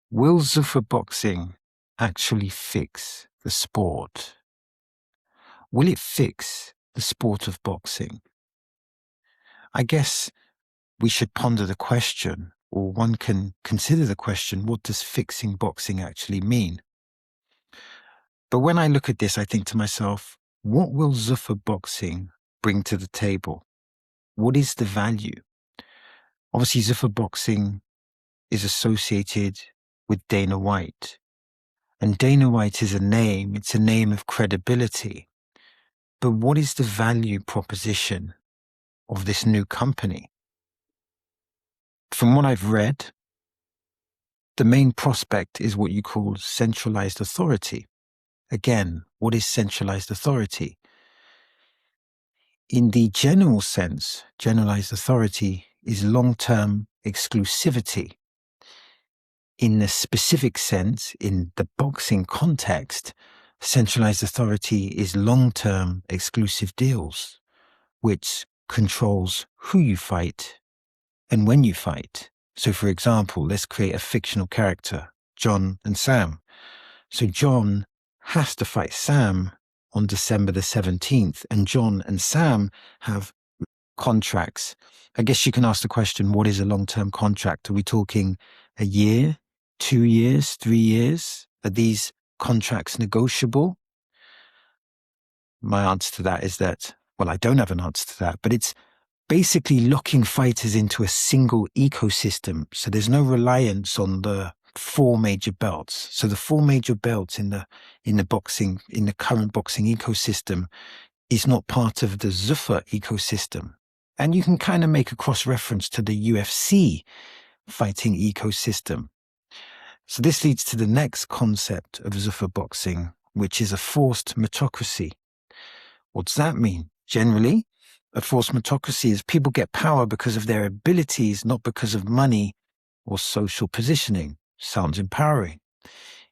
Will Zuffa Boxing actually fix the sport? Will it fix the sport of boxing? I guess we should ponder the question, or one can consider the question, what does fixing boxing actually mean? But when I look at this, I think to myself, what will Zuffa Boxing bring to the table? What is the value? Obviously, Zuffa Boxing is associated with Dana White. And Dana White is a name, it's a name of credibility. But what is the value proposition of this new company? From what I've read, the main prospect is what you call centralized authority. Again, what is centralized authority? In the general sense, generalized authority is long-term exclusivity. In the specific sense, in the boxing context, centralized authority is long-term exclusive deals, which controls who you fight and when you fight. So for example, let's create a fictional character, John and Sam. So John has to fight Sam on December the 17th, and John and Sam have contracts. I guess you can ask the question, what is a long-term contract? Are we talking a year, 2 years, 3 years? Are these contracts negotiable? My answer to that is that, well, I don't have an answer to that, but it's basically locking fighters into a single ecosystem. So there's no reliance on the 4 major belts. So the 4 major belts in the current boxing ecosystem is not part of the Zuffa ecosystem. And you can kind of make a cross-reference to the UFC fighting ecosystem. So this leads to the next concept of Zuffa Boxing, which is a forced meritocracy. What does that mean? Generally, a forced meritocracy is people get power because of their abilities, not because of money or social positioning. Sounds empowering.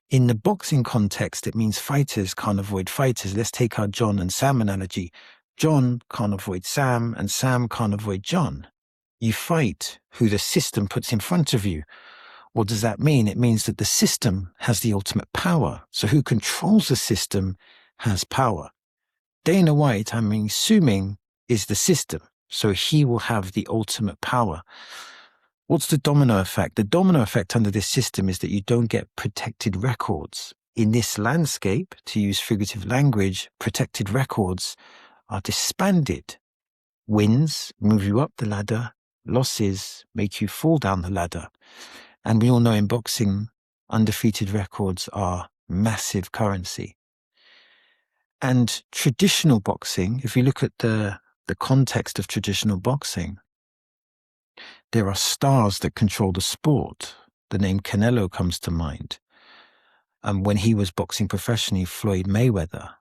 In the boxing context, it means fighters can't avoid fighters. Let's take our John and Sam analogy. John can't avoid Sam, and Sam can't avoid John. You fight who the system puts in front of you. What does that mean? It means that the system has the ultimate power. So who controls the system has power. Dana White, I'm assuming, is the system. So he will have the ultimate power. What's the domino effect? The domino effect under this system is that you don't get protected records. In this landscape, to use figurative language, protected records are disbanded. Wins move you up the ladder, losses make you fall down the ladder. And we all know in boxing, undefeated records are massive currency. And traditional boxing, if you look at the context of traditional boxing, there are stars that control the sport. The name Canelo comes to mind. And when he was boxing professionally, Floyd Mayweather.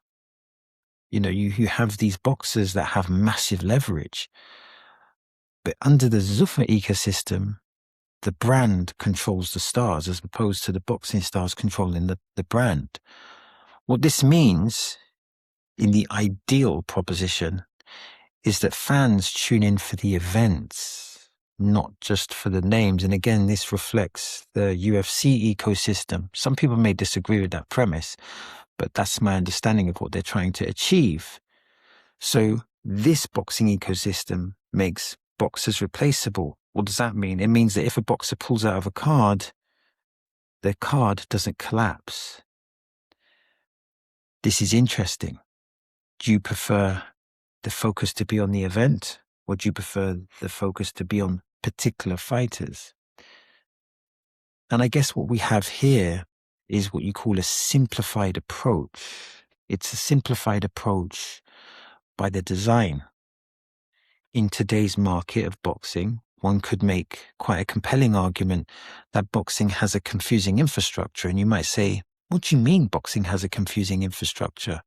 You know, you have these boxers that have massive leverage. But under the Zuffa ecosystem, the brand controls the stars as opposed to the boxing stars controlling the brand. What this means in the ideal proposition is that fans tune in for the events, not just for the names. And again, this reflects the UFC ecosystem. Some people may disagree with that premise, but that's my understanding of what they're trying to achieve. So this boxing ecosystem makes boxers replaceable. What does that mean? It means that if a boxer pulls out of a card, their card doesn't collapse. This is interesting. Do you prefer the focus to be on the event, or do you prefer the focus to be on particular fighters? And I guess what we have here is what you call a simplified approach. It's a simplified approach by the design. In today's market of boxing, one could make quite a compelling argument that boxing has a confusing infrastructure. And you might say, what do you mean boxing has a confusing infrastructure?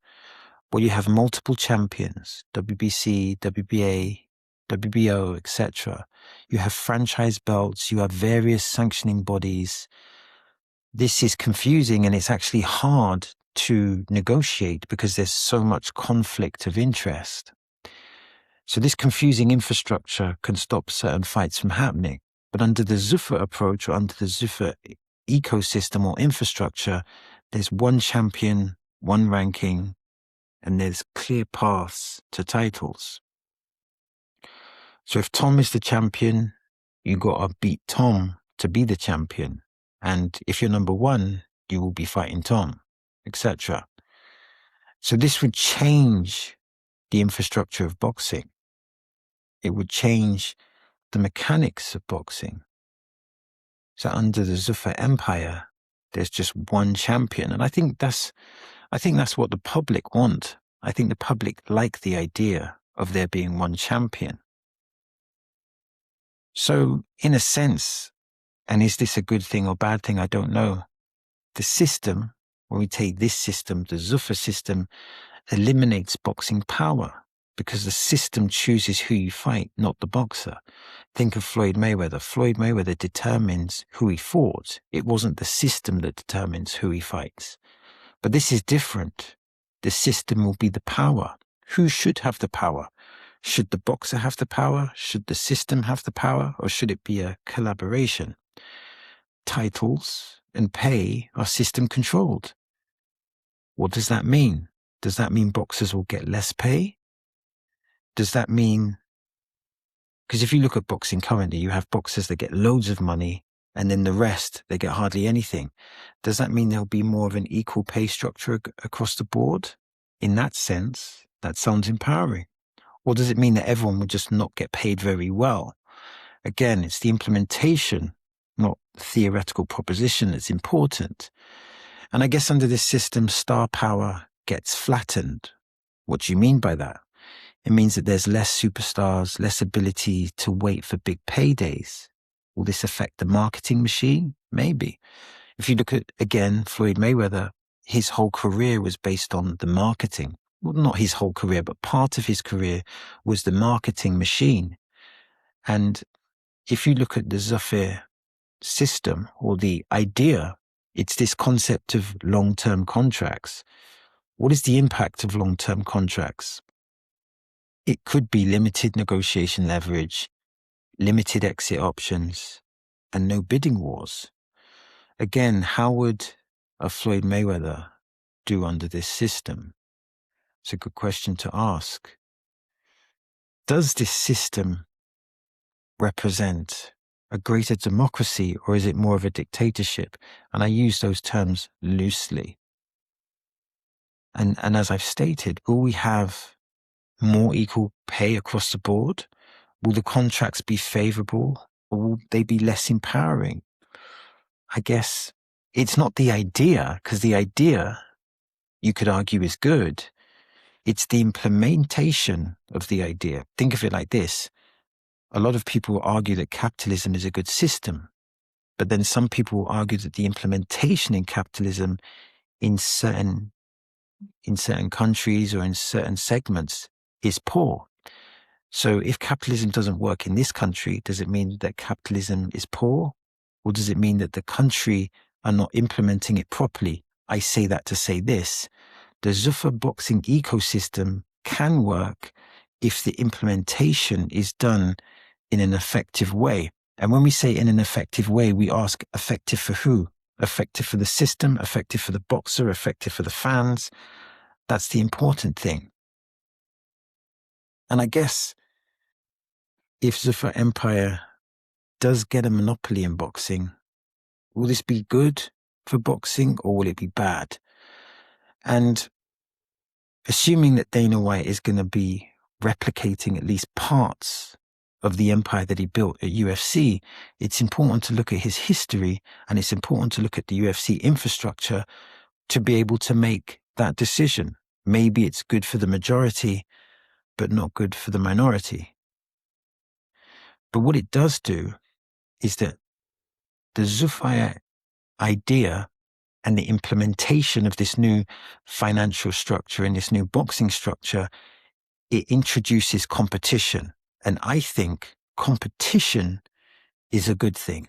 Well, you have multiple champions, WBC, WBA, WBO, etc. You have franchise belts, you have various sanctioning bodies. This is confusing, and it's actually hard to negotiate because there's so much conflict of interest. So this confusing infrastructure can stop certain fights from happening. But under the Zuffa approach, or under the Zuffa ecosystem or infrastructure, there's one champion, one ranking, and there's clear paths to titles. So if Tom is the champion, you got to beat Tom to be the champion. And if you're number one, you will be fighting Tom, etc. So this would change the infrastructure of boxing. It would change the mechanics of boxing. So under the Zuffa Empire, there's just one champion. And I think that's what the public want. I think the public like the idea of there being one champion. So in a sense, and is this a good thing or bad thing? I don't know. The system, when we take this system, the Zuffa system, eliminates boxing power because the system chooses who you fight, not the boxer. Think of Floyd Mayweather. Floyd Mayweather determines who he fought. It wasn't the system that determines who he fights. But this is different. The system will be the power. Who should have the power? Should the boxer have the power? Should the system have the power? Or should it be a collaboration? Titles and pay are system controlled. What does that mean? Does that mean boxers will get less pay? Does that mean, because if you look at boxing currently, you have boxers that get loads of money and then the rest, they get hardly anything. Does that mean there'll be more of an equal pay structure across the board? In that sense, that sounds empowering. Or does it mean that everyone will just not get paid very well? Again, it's the implementation, not the theoretical proposition, that's important. And I guess under this system, star power gets flattened. What do you mean by that? It means that there's less superstars, less ability to wait for big paydays. Will this affect the marketing machine? Maybe. If you look at, again, Floyd Mayweather, his whole career was based on the marketing. Well, not his whole career, but part of his career was the marketing machine. And if you look at the Zuffa system or the idea, it's this concept of long-term contracts. What is the impact of long-term contracts? It could be limited negotiation leverage, limited exit options, and no bidding wars. Again, how would a Floyd Mayweather do under this system? It's a good question to ask. Does this system represent a greater democracy, or is it more of a dictatorship? And I use those terms loosely. And as I've stated, will we have more equal pay across the board? Will the contracts be favorable, or will they be less empowering? I guess it's not the idea, because the idea, you could argue, is good. It's the implementation of the idea. Think of it like this. A lot of people will argue that capitalism is a good system, but then some people will argue that the implementation in capitalism in certain countries or in certain segments is poor. So if capitalism doesn't work in this country, does it mean that capitalism is poor? Or does it mean that the country are not implementing it properly? I say that to say this. The Zuffa Boxing ecosystem can work if the implementation is done in an effective way. And when we say in an effective way, we ask effective for who? Effective for the system, effective for the boxer, effective for the fans. That's the important thing. And I guess if Zuffa Empire does get a monopoly in boxing, will this be good for boxing or will it be bad? And assuming that Dana White is going to be replicating at least parts of the empire that he built at UFC, it's important to look at his history and it's important to look at the UFC infrastructure to be able to make that decision. Maybe it's good for the majority, but not good for the minority. But what it does do is that the Zuffa idea and the implementation of this new financial structure and this new boxing structure, it introduces competition. And I think competition is a good thing.